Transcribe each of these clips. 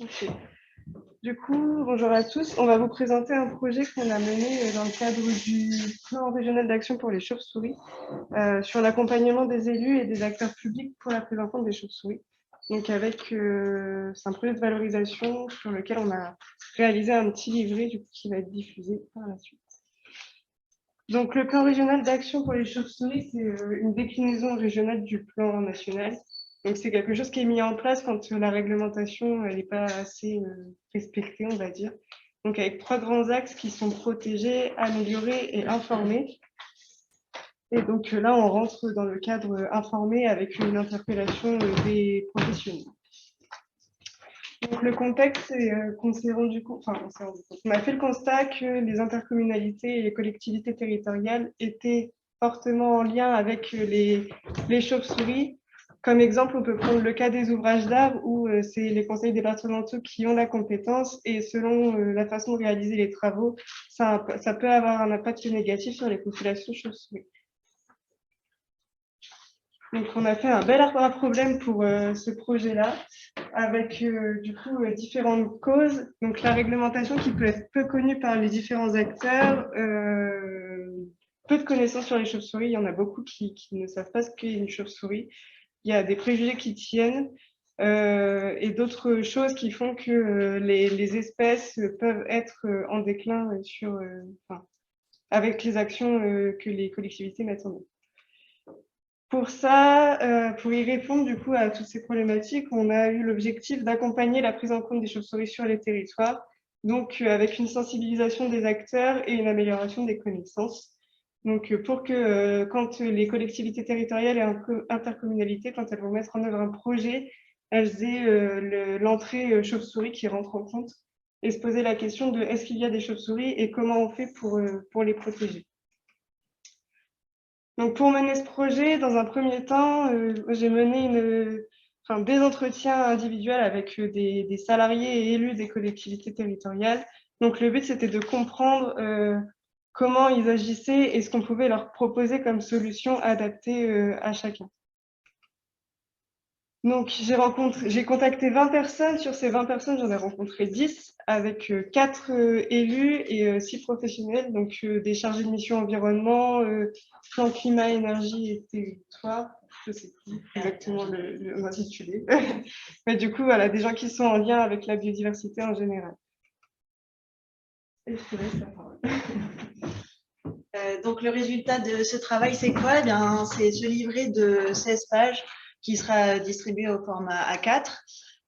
Ok. Du coup, bonjour à tous. On va vous présenter un projet qu'on a mené dans le cadre du plan régional d'action pour les chauves-souris sur l'accompagnement des élus et des acteurs publics pour la prise en compte des chauves-souris. Donc c'est un projet de valorisation sur lequel on a réalisé un petit livret du coup, qui va être diffusé par la suite. Donc le plan régional d'action pour les chauves-souris, c'est une déclinaison régionale du plan national. Donc c'est quelque chose qui est mis en place quand la réglementation n'est pas assez respectée, on va dire. Donc avec 3 grands axes qui sont protégés, améliorés et informés. Et donc là, on rentre dans le cadre informé avec une interpellation des professionnels. Donc le contexte, c'est qu'on s'est rendu compte, on a fait le constat que les intercommunalités et les collectivités territoriales étaient fortement en lien avec les chauves-souris. Comme exemple, on peut prendre le cas des ouvrages d'art où c'est les conseils départementaux qui ont la compétence et selon la façon de réaliser les travaux, ça peut avoir un impact négatif sur les populations chauves-souris. Donc on a fait un bel arbre à problème pour ce projet-là, avec du coup différentes causes. Donc la réglementation qui peut être peu connue par les différents acteurs, peu de connaissances sur les chauves-souris. Il y en a beaucoup qui ne savent pas ce qu'est une chauve-souris. Il y a des préjugés qui tiennent et d'autres choses qui font que les espèces peuvent être en déclin avec les actions que les collectivités mettent en œuvre. Pour ça, pour y répondre du coup à toutes ces problématiques, on a eu l'objectif d'accompagner la prise en compte des chauves-souris sur les territoires, donc avec une sensibilisation des acteurs et une amélioration des connaissances. Donc pour que quand les collectivités territoriales et intercommunalités, quand elles vont mettre en œuvre un projet, elles aient l'entrée chauve-souris qui rentre en compte et se poser la question de est-ce qu'il y a des chauves-souris et comment on fait pour les protéger. Donc pour mener ce projet, dans un premier temps, j'ai mené des entretiens individuels avec des salariés et élus des collectivités territoriales. Donc le but, c'était de comprendre comment ils agissaient et ce qu'on pouvait leur proposer comme solution adaptée à chacun. Donc j'ai contacté 20 personnes. Sur ces 20 personnes, j'en ai rencontré 10 avec 4 élus et 6 professionnels, donc des chargés de mission environnement, plan climat, énergie et territoire. Je ne sais plus exactement l'intitulé. Mais du coup, voilà, des gens qui sont en lien avec la biodiversité en général. Et je te laisse la parole. Donc le résultat de ce travail, c'est quoi? C'est ce livret de 16 pages qui sera distribué au format A4.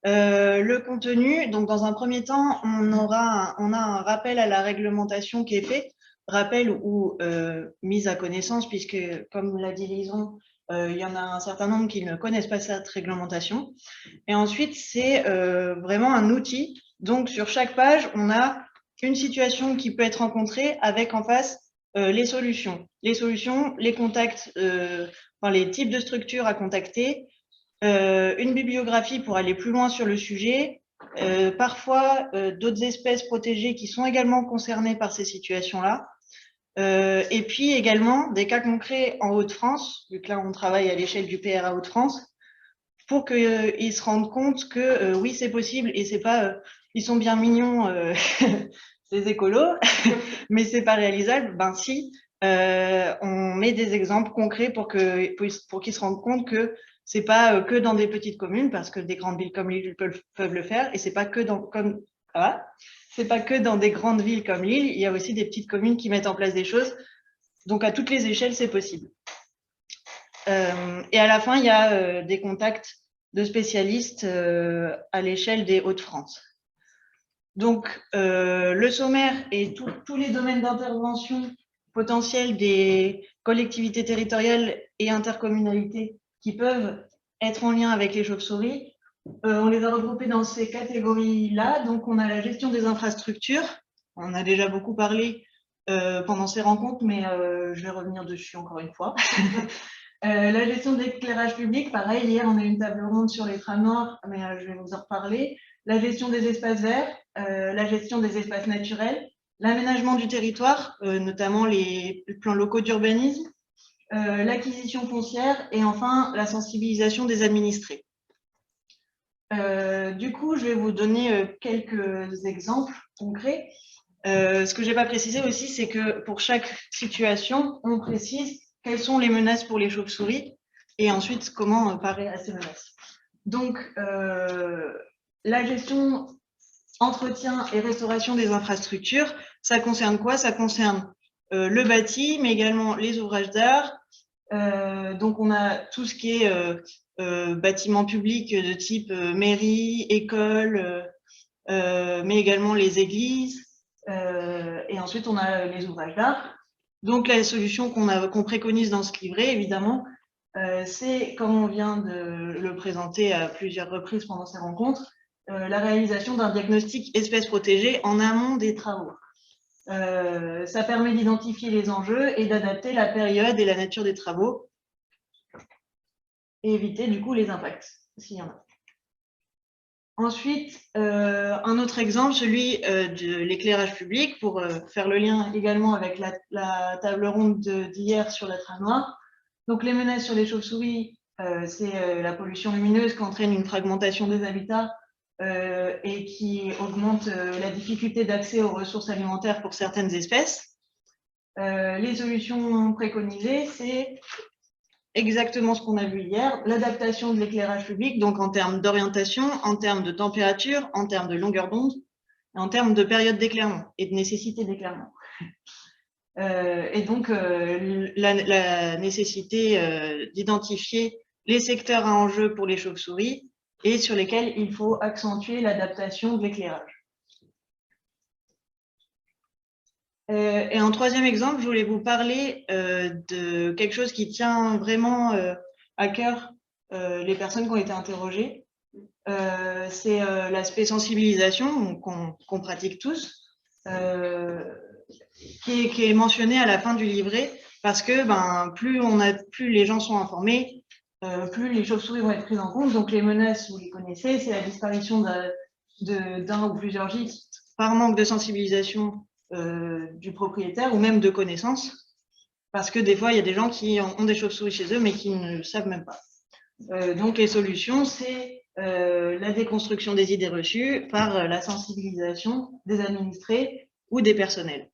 Le contenu, donc dans un premier temps, on a un rappel à la réglementation qui est fait, rappel ou mise à connaissance, puisque comme l'a dit Lison, il y en a un certain nombre qui ne connaissent pas cette réglementation. Et ensuite, c'est vraiment un outil. Donc sur chaque page, on a une situation qui peut être rencontrée avec en face les solutions, les contacts, les types de structures à contacter, une bibliographie pour aller plus loin sur le sujet, parfois d'autres espèces protégées qui sont également concernées par ces situations-là, et puis également des cas concrets en Hauts-de-France, vu que là on travaille à l'échelle du PRA Hauts-de-France, pour qu'ils se rendent compte que oui, c'est possible et c'est pas ils sont bien mignons ces écolos, mais c'est pas réalisable. Ben si, on met des exemples concrets pour qu'ils se rendent compte que c'est pas que dans des petites communes, parce que des grandes villes comme Lille peuvent le faire, et c'est pas que c'est pas que dans des grandes villes comme Lille, il y a aussi des petites communes qui mettent en place des choses. Donc à toutes les échelles, c'est possible. Et à la fin, il y a des contacts de spécialistes à l'échelle des Hauts-de-France. Donc, le sommaire et tous les domaines d'intervention potentiels des collectivités territoriales et intercommunalités qui peuvent être en lien avec les chauves-souris, on les a regroupés dans ces catégories-là. Donc, on a la gestion des infrastructures. On a déjà beaucoup parlé pendant ces rencontres, mais je vais revenir dessus encore une fois. La gestion de l'éclairage public, pareil, hier on a eu une table ronde sur les trams noirs, mais je vais vous en reparler. La gestion des espaces verts, la gestion des espaces naturels, l'aménagement du territoire, notamment les plans locaux d'urbanisme, l'acquisition foncière et enfin la sensibilisation des administrés. Du coup, je vais vous donner quelques exemples concrets. Ce que je n'ai pas précisé aussi, c'est que pour chaque situation, on précise quelles sont les menaces pour les chauves-souris et ensuite comment parer à ces menaces. Donc, la gestion, entretien et restauration des infrastructures, ça concerne quoi? Ça concerne le bâti, mais également les ouvrages d'art. Donc, on a tout ce qui est bâtiments publics de type mairie, école, mais également les églises. Et ensuite, on a les ouvrages d'art. Donc, la solution qu'on préconise dans ce livret, évidemment, c'est, comme on vient de le présenter à plusieurs reprises pendant ces rencontres, la réalisation d'un diagnostic espèces protégées en amont des travaux. Ça permet d'identifier les enjeux et d'adapter la période et la nature des travaux et éviter du coup les impacts, s'il y en a. Ensuite, un autre exemple, celui de l'éclairage public, pour faire le lien également avec la table ronde d'hier sur la trame noire. Donc, les menaces sur les chauves-souris, c'est la pollution lumineuse qui entraîne une fragmentation des habitats et qui augmente la difficulté d'accès aux ressources alimentaires pour certaines espèces. Les solutions préconisées, c'est exactement ce qu'on a vu hier, l'adaptation de l'éclairage public, donc en termes d'orientation, en termes de température, en termes de longueur d'onde, en termes de période d'éclairement et de nécessité d'éclairement. Et donc, la nécessité d'identifier les secteurs à enjeu pour les chauves-souris et sur lesquels il faut accentuer l'adaptation de l'éclairage. Et en troisième exemple, je voulais vous parler de quelque chose qui tient vraiment à cœur les personnes qui ont été interrogées. C'est l'aspect sensibilisation qu'on pratique tous, qui est mentionné à la fin du livret, parce que plus les gens sont informés, plus les chauves-souris vont être prises en compte. Donc les menaces, vous les connaissez, c'est la disparition d'un ou plusieurs gîtes par manque de sensibilisation du propriétaire ou même de connaissances, parce que des fois, il y a des gens qui ont des chauves-souris chez eux, mais qui ne le savent même pas. Donc, les solutions, c'est la déconstruction des idées reçues par la sensibilisation des administrés ou des personnels.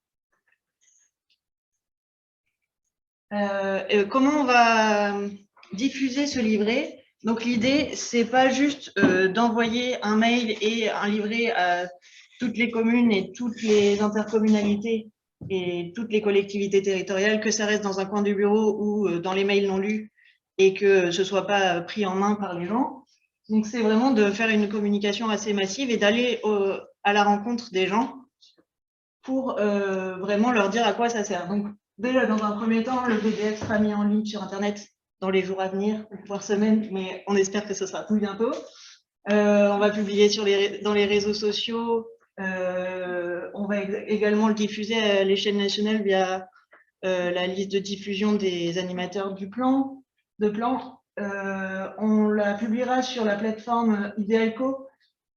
Comment on va diffuser ce livret? Donc, l'idée, c'est pas juste d'envoyer un mail et un livret à toutes les communes et toutes les intercommunalités et toutes les collectivités territoriales, que ça reste dans un coin du bureau ou dans les mails non lus et que ce ne soit pas pris en main par les gens. Donc, c'est vraiment de faire une communication assez massive et d'aller à la rencontre des gens pour vraiment leur dire à quoi ça sert. Donc, déjà, dans un premier temps, le PDF sera mis en ligne sur Internet dans les jours à venir, voire semaines, mais on espère que ce sera tout bientôt. On va publier dans les réseaux sociaux. On va également le diffuser à l'échelle nationale via la liste de diffusion des animateurs de plan. On la publiera sur la plateforme Idealco,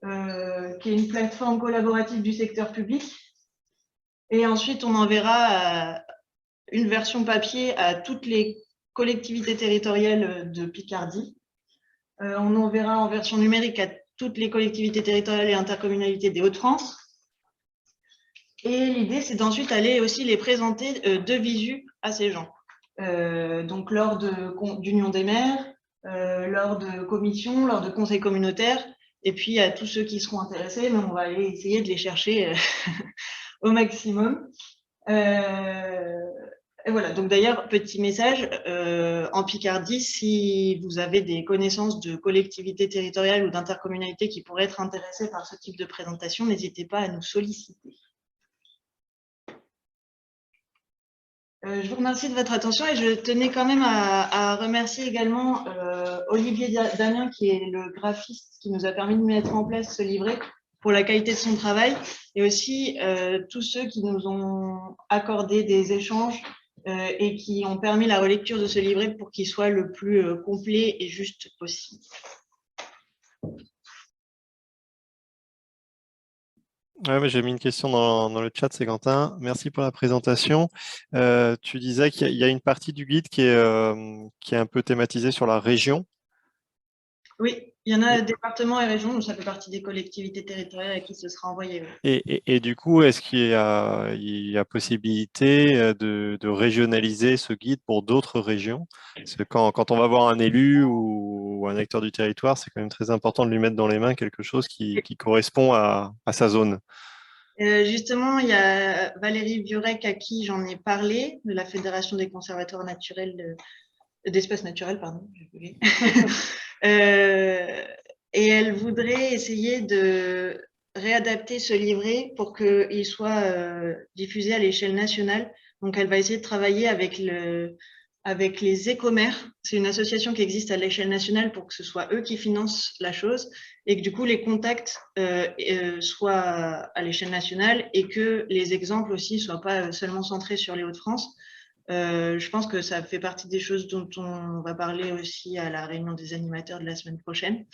qui est une plateforme collaborative du secteur public. Et ensuite, on enverra une version papier à toutes les collectivités territoriales de Picardie. On enverra en version numérique à toutes les collectivités territoriales et intercommunalités des Hauts-de-France. Et l'idée, c'est d'ensuite aller aussi les présenter de visu à ces gens. Donc, lors d'union des maires, lors de commissions, lors de conseils communautaires, et puis à tous ceux qui seront intéressés, mais on va aller essayer de les chercher au maximum. Et voilà, donc d'ailleurs, petit message, en Picardie, si vous avez des connaissances de collectivités territoriales ou d'intercommunalités qui pourraient être intéressées par ce type de présentation, n'hésitez pas à nous solliciter. Je vous remercie de votre attention et je tenais quand même à remercier également Olivier Damien, qui est le graphiste qui nous a permis de mettre en place ce livret, pour la qualité de son travail, et aussi tous ceux qui nous ont accordé des échanges et qui ont permis la relecture de ce livret pour qu'il soit le plus complet et juste possible. Ouais, j'ai mis une question dans le chat, c'est Quentin. Merci pour la présentation. Tu disais qu'il y a une partie du guide qui est un peu thématisée sur la région. Oui, Il y en a départements et régions, donc ça fait partie des collectivités territoriales à qui ce sera envoyé. Oui. Et du coup, est-ce qu'il y a possibilité de régionaliser ce guide pour d'autres régions? Parce que quand on va voir un élu ou un acteur du territoire, c'est quand même très important de lui mettre dans les mains quelque chose qui correspond à sa zone. Justement, il y a Valérie Viorec à qui j'en ai parlé, de la Fédération des conservateurs naturels d'espaces naturels, pardon. Et elle voudrait essayer de réadapter ce livret pour qu'il soit diffusé à l'échelle nationale. Donc, elle va essayer de travailler avec les écomères. C'est une association qui existe à l'échelle nationale pour que ce soit eux qui financent la chose et que du coup, les contacts soient à l'échelle nationale et que les exemples aussi ne soient pas seulement centrés sur les Hauts-de-France. Je pense que ça fait partie des choses dont on va parler aussi à la réunion des animateurs de la semaine prochaine.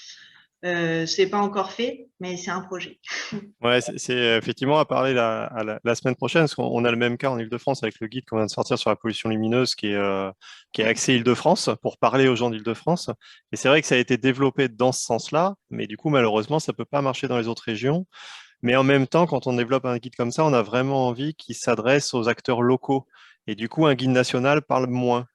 C'est pas encore fait, mais c'est un projet. Ouais, c'est effectivement à parler la semaine prochaine, parce qu'on a le même cas en Île-de-France avec le guide qu'on vient de sortir sur la pollution lumineuse qui est axé Île-de-France pour parler aux gens d'Île-de-France. Et c'est vrai que ça a été développé dans ce sens-là, mais du coup, malheureusement, ça peut pas marcher dans les autres régions. Mais en même temps, quand on développe un guide comme ça, on a vraiment envie qu'il s'adresse aux acteurs locaux. Et du coup, un guide national parle moins.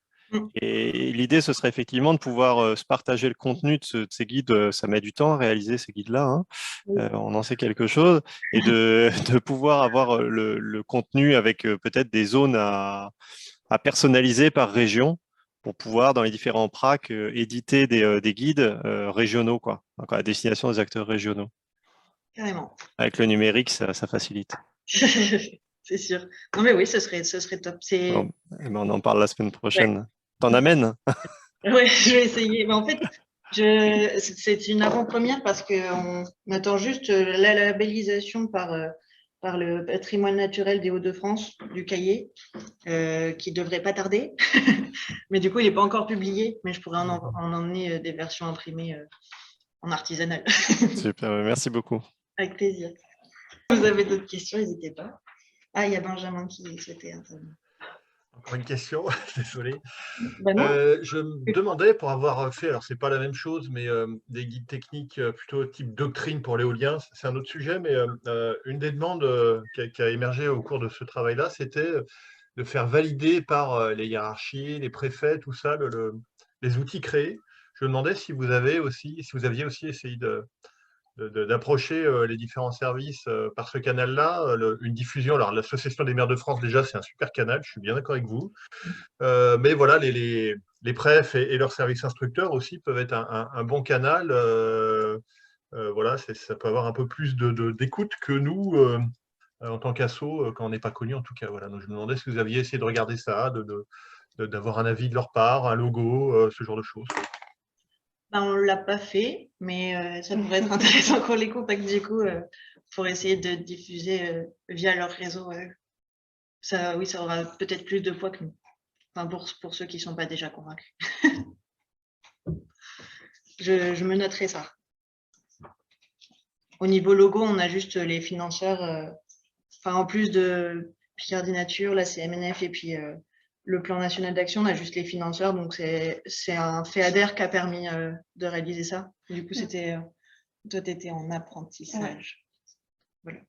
Et l'idée, ce serait effectivement de pouvoir se partager le contenu de ces guides. Ça met du temps à réaliser ces guides-là, hein. On en sait quelque chose. Et de pouvoir avoir le contenu avec peut-être des zones à personnaliser par région pour pouvoir, dans les différents PRAC, éditer des guides régionaux, quoi. Donc, à destination des acteurs régionaux. Carrément. Avec le numérique, ça facilite. C'est sûr. Non, mais oui, ce serait top. Bon, eh ben, on en parle la semaine Ouais. prochaine. T'en amènes? Ouais, je vais essayer. Mais en fait, c'est une avant-première parce qu'on attend juste la labellisation par le patrimoine naturel des Hauts-de-France, du Cahier, qui devrait pas tarder. Mais du coup, il n'est pas encore publié, mais je pourrais en emmener des versions imprimées en artisanal. Super, merci beaucoup. Avec plaisir. Si vous avez d'autres questions, n'hésitez pas. Ah, il y a Benjamin qui souhaitait intervenir. Encore une question, désolé. Ben non. Je me demandais, pour avoir fait, alors c'est pas la même chose, mais des guides techniques plutôt type doctrine pour l'éolien, c'est un autre sujet, mais une des demandes qui a émergé au cours de ce travail-là, c'était de faire valider par les hiérarchies, les préfets, tout ça, les outils créés. Je me demandais si vous aviez aussi essayé d'approcher les différents services par ce canal-là, une diffusion. Alors, l'Association des maires de France, déjà, c'est un super canal, je suis bien d'accord avec vous. Mais voilà, les préfs et leurs services instructeurs aussi peuvent être un bon canal. Voilà, ça peut avoir un peu plus d'écoute que nous, en tant qu'asso, quand on n'est pas connu, en tout cas. Voilà. Donc, je me demandais si vous aviez essayé de regarder ça, d'avoir un avis de leur part, un logo, ce genre de choses. Ben, on ne l'a pas fait, mais ça pourrait être intéressant qu'on les contacte du coup pour essayer de diffuser via leur réseau. Ça, oui, ça aura peut-être plus de poids que nous. Enfin, pour ceux qui ne sont pas déjà convaincus. Je me noterai ça. Au niveau logo, on a juste les financeurs. Enfin, en plus de Picardie Nature, la CMNF et puis le plan national d'action, on a juste les financeurs. Donc, c'est un FEADER qui a permis de réaliser ça. Du coup, toi, tu étais en apprentissage. Voilà.